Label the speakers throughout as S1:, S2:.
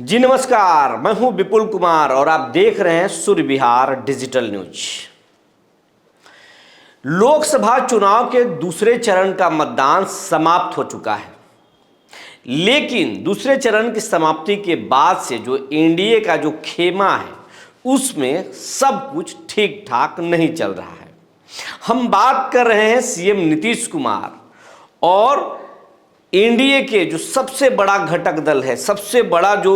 S1: जी नमस्कार, मैं हूं विपुल कुमार और आप देख रहे हैं सूर्य विहार डिजिटल न्यूज। लोकसभा चुनाव के दूसरे चरण का मतदान समाप्त हो चुका है, लेकिन दूसरे चरण की समाप्ति के बाद से जो एनडीए का जो खेमा है उसमें सब कुछ ठीक ठाक नहीं चल रहा है। हम बात कर रहे हैं सीएम नीतीश कुमार और एनडीए के जो सबसे बड़ा घटक दल है, सबसे बड़ा जो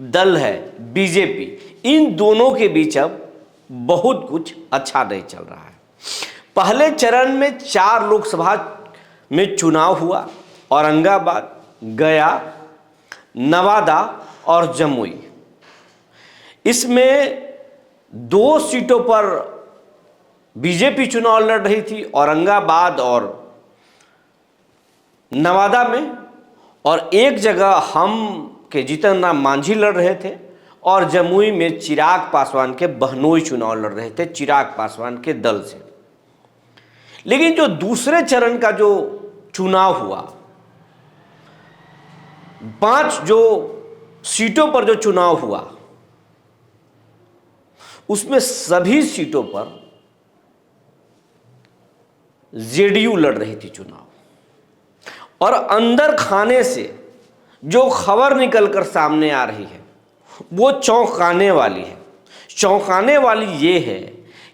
S1: दल है बीजेपी, इन दोनों के बीच अब बहुत कुछ अच्छा नहीं चल रहा है। पहले चरण में 4 लोकसभा में चुनाव हुआ, औरंगाबाद, गया, नवादा और जमुई। इसमें 2 सीटों पर बीजेपी चुनाव लड़ रही थी, औरंगाबाद और नवादा में, और एक जगह हम के जीतन राम मांझी लड़ रहे थे और जमुई में चिराग पासवान के बहनोई चुनाव लड़ रहे थे चिराग पासवान के दल से। लेकिन जो दूसरे चरण का जो चुनाव हुआ, 5 जो सीटों पर जो चुनाव हुआ, उसमें सभी सीटों पर जेडीयू लड़ रही थी चुनाव। और अंदर खाने से जो खबर निकलकर सामने आ रही है वो चौंकाने वाली है। चौंकाने वाली ये है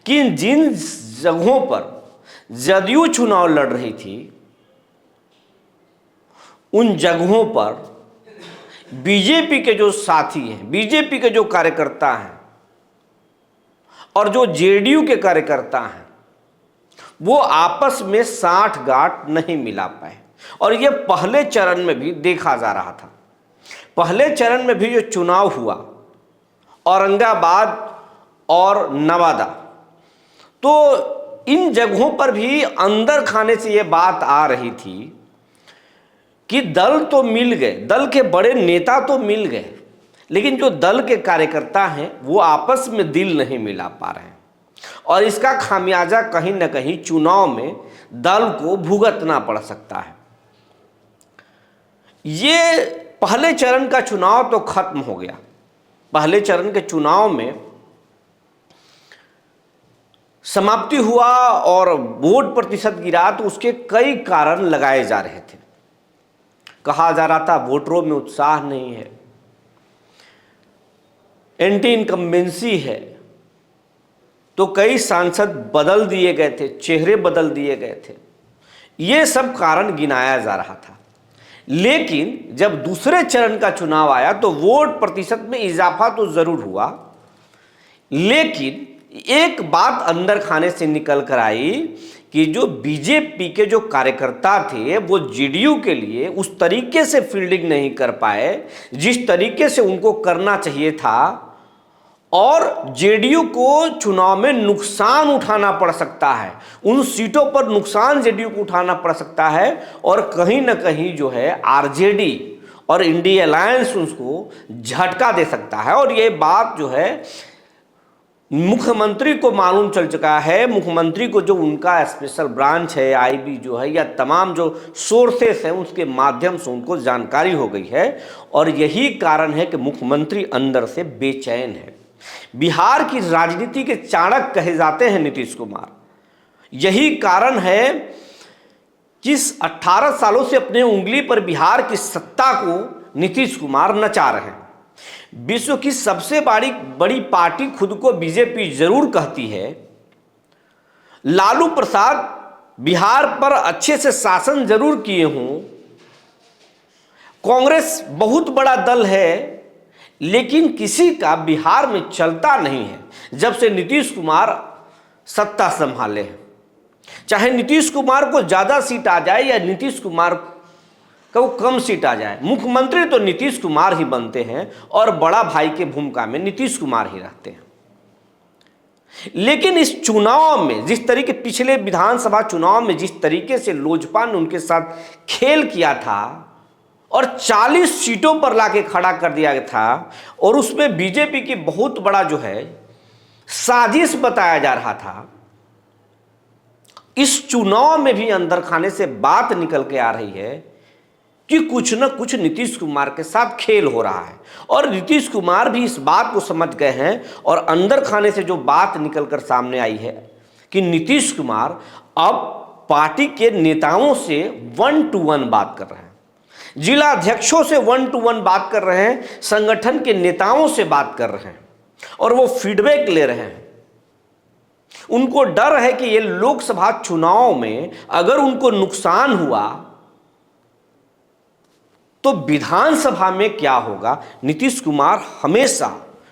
S1: कि जिन जगहों पर जदयू चुनाव लड़ रही थी, उन जगहों पर बीजेपी के जो साथी हैं, बीजेपी के जो कार्यकर्ता हैं और जो जेडीयू के कार्यकर्ता हैं, वो आपस में साठगांठ नहीं मिला पाए। और ये पहले चरण में भी देखा जा रहा था। पहले चरण में भी जो चुनाव हुआ, औरंगाबाद और नवादा, तो इन जगहों पर भी अंदर खाने से ये बात आ रही थी कि दल तो मिल गए, दल के बड़े नेता तो मिल गए, लेकिन जो दल के कार्यकर्ता हैं वो आपस में दिल नहीं मिला पा रहे हैं। और इसका खामियाजा कहीं ना कहीं चुनाव में दल को भुगतना पड़ सकता है। ये पहले चरण का चुनाव तो खत्म हो गया। पहले चरण के चुनाव में समाप्ति हुआ और वोट प्रतिशत गिरा, तो उसके कई कारण लगाए जा रहे थे। कहा जा रहा था वोटरों में उत्साह नहीं है, एंटी इनकम्बेंसी है, तो कई सांसद बदल दिए गए थे, चेहरे बदल दिए गए थे। ये सब कारण गिनाया जा रहा था। लेकिन जब दूसरे चरण का चुनाव आया तो वोट प्रतिशत में इजाफा तो जरूर हुआ, लेकिन एक बात अंदर खाने से निकल कर आई कि जो बीजेपी के जो कार्यकर्ता थे वो जेडीयू के लिए उस तरीके से फील्डिंग नहीं कर पाए जिस तरीके से उनको करना चाहिए था, और जेडीयू को चुनाव में नुकसान उठाना पड़ सकता है। उन सीटों पर नुकसान जेडीयू को उठाना पड़ सकता है और कहीं ना कहीं जो है आरजेडी और इंडिया अलायंस उसको झटका दे सकता है। और ये बात जो है मुख्यमंत्री को मालूम चल चुका है। मुख्यमंत्री को जो उनका स्पेशल ब्रांच है, आईबी जो है, या तमाम जो सोर्सेस हैं उसके माध्यम से उनको जानकारी हो गई है। और यही कारण है कि मुख्यमंत्री अंदर से बेचैन है। बिहार की राजनीति के चाणक्य कहे जाते हैं नीतीश कुमार। यही कारण है कि 18 सालों से अपने उंगली पर बिहार की सत्ता को नीतीश कुमार नचा रहे हैं। विश्व की सबसे बड़ी पार्टी खुद को बीजेपी जरूर कहती है। लालू प्रसाद बिहार पर अच्छे से शासन जरूर किए हों, कांग्रेस बहुत बड़ा दल है, लेकिन किसी का बिहार में चलता नहीं है जब से नीतीश कुमार सत्ता संभाले हैं। चाहे नीतीश कुमार को ज़्यादा सीट आ जाए या नीतीश कुमार को कम सीट आ जाए, मुख्यमंत्री तो नीतीश कुमार ही बनते हैं और बड़ा भाई के भूमिका में नीतीश कुमार ही रहते हैं। लेकिन इस चुनाव में जिस तरीके, पिछले विधानसभा चुनाव में जिस तरीके से लोजपा ने उनके साथ खेल किया था और 40 सीटों पर लाके खड़ा कर दिया गया था, और उसमें बीजेपी की बहुत बड़ा जो है साजिश बताया जा रहा था, इस चुनाव में भी अंदर खाने से बात निकल के आ रही है कि कुछ न कुछ नीतीश कुमार के साथ खेल हो रहा है। और नीतीश कुमार भी इस बात को समझ गए हैं और अंदर खाने से जो बात निकलकर सामने आई है कि नीतीश कुमार अब पार्टी के नेताओं से 1 to 1 बात कर रहे हैं, जिला अध्यक्षों से 1 to 1 बात कर रहे हैं, संगठन के नेताओं से बात कर रहे हैं और वो फीडबैक ले रहे हैं। उनको डर है कि ये लोकसभा चुनाव में अगर उनको नुकसान हुआ तो विधानसभा में क्या होगा। नीतीश कुमार हमेशा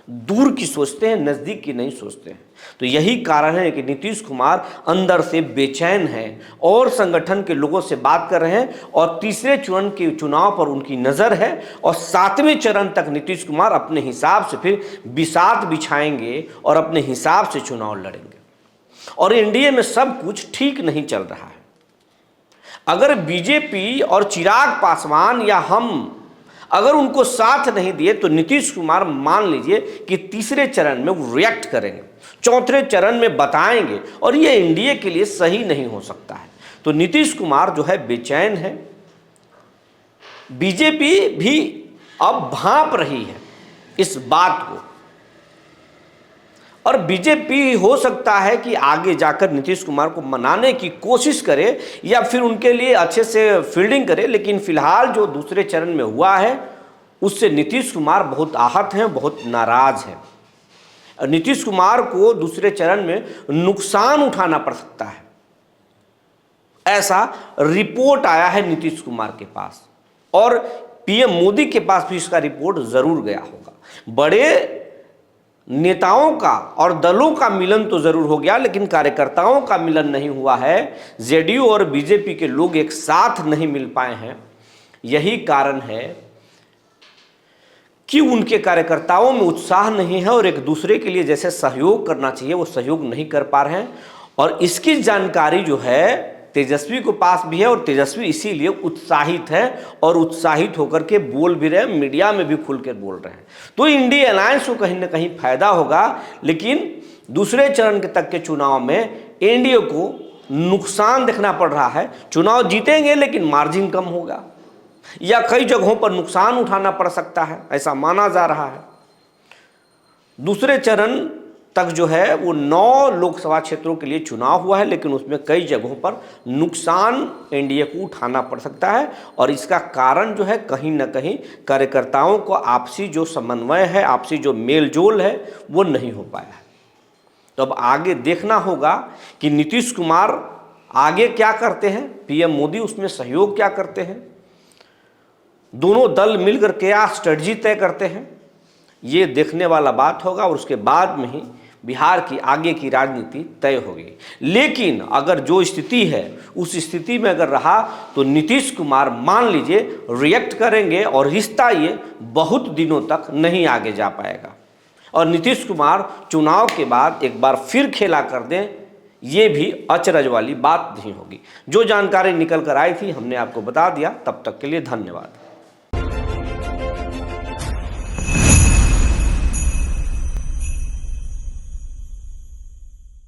S1: दूर की सोचते हैं, नजदीक की नहीं सोचते हैं। तो यही कारण है कि नीतीश कुमार अंदर से बेचैन हैं और संगठन के लोगों से बात कर रहे हैं और तीसरे चरण के चुनाव पर उनकी नज़र है और 7वें चरण तक नीतीश कुमार अपने हिसाब से फिर बिसात बिछाएंगे और अपने हिसाब से चुनाव लड़ेंगे। और एनडीए में सब कुछ ठीक नहीं चल रहा है। अगर बीजेपी और चिराग पासवान या हम अगर उनको साथ नहीं दिए तो नीतीश कुमार मान लीजिए कि तीसरे चरण में वो रिएक्ट करेंगे, चौथे चरण में बताएंगे और ये एनडीए के लिए सही नहीं हो सकता है। तो नीतीश कुमार जो है बेचैन है। बीजेपी भी अब भांप रही है इस बात को और बीजेपी हो सकता है कि आगे जाकर नीतीश कुमार को मनाने की कोशिश करे या फिर उनके लिए अच्छे से फील्डिंग करे। लेकिन फिलहाल जो दूसरे चरण में हुआ है उससे नीतीश कुमार बहुत आहत हैं, बहुत नाराज हैं। और नीतीश कुमार को दूसरे चरण में नुकसान उठाना पड़ सकता है, ऐसा रिपोर्ट आया है नीतीश कुमार के पास और पीएम मोदी के पास भी इसका रिपोर्ट जरूर गया होगा। बड़े नेताओं का और दलों का मिलन तो जरूर हो गया लेकिन कार्यकर्ताओं का मिलन नहीं हुआ है। जेडीयू और बीजेपी के लोग एक साथ नहीं मिल पाए हैं। यही कारण है कि उनके कार्यकर्ताओं में उत्साह नहीं है और एक दूसरे के लिए जैसे सहयोग करना चाहिए वो सहयोग नहीं कर पा रहे हैं। और इसकी जानकारी जो है तेजस्वी को पास भी है और तेजस्वी इसीलिए उत्साहित है और उत्साहित होकर के बोल भी रहे हैं, मीडिया में भी खुल कर बोल रहे हैं। तो इंडिया अलायंस को कहीं ना कहीं फायदा होगा। लेकिन दूसरे चरण के तक के चुनाव में एनडीए को नुकसान देखना पड़ रहा है। चुनाव जीतेंगे लेकिन मार्जिन कम होगा या कई जगहों पर नुकसान उठाना पड़ सकता है, ऐसा माना जा रहा है। दूसरे चरण तक जो है वो 9 लोकसभा क्षेत्रों के लिए चुनाव हुआ है लेकिन उसमें कई जगहों पर नुकसान एनडीए को उठाना पड़ सकता है। और इसका कारण जो है कहीं ना कहीं कार्यकर्ताओं को आपसी जो समन्वय है, आपसी जो मेलजोल है वो नहीं हो पाया है। तो अब आगे देखना होगा कि नीतीश कुमार आगे क्या करते हैं, पीएम मोदी उसमें सहयोग क्या करते हैं, दोनों दल मिलकर क्या स्ट्रेटजी तय करते हैं, ये देखने वाला बात होगा और उसके बाद में ही बिहार की आगे की राजनीति तय होगी। लेकिन अगर जो स्थिति है उस स्थिति में अगर रहा तो नीतीश कुमार मान लीजिए रिएक्ट करेंगे और रिश्ता ये बहुत दिनों तक नहीं आगे जा पाएगा और नीतीश कुमार चुनाव के बाद एक बार फिर खेला कर दें, ये भी अचरज वाली बात नहीं होगी। जो जानकारी निकल कर आई थी हमने आपको बता दिया। तब तक के लिए धन्यवाद।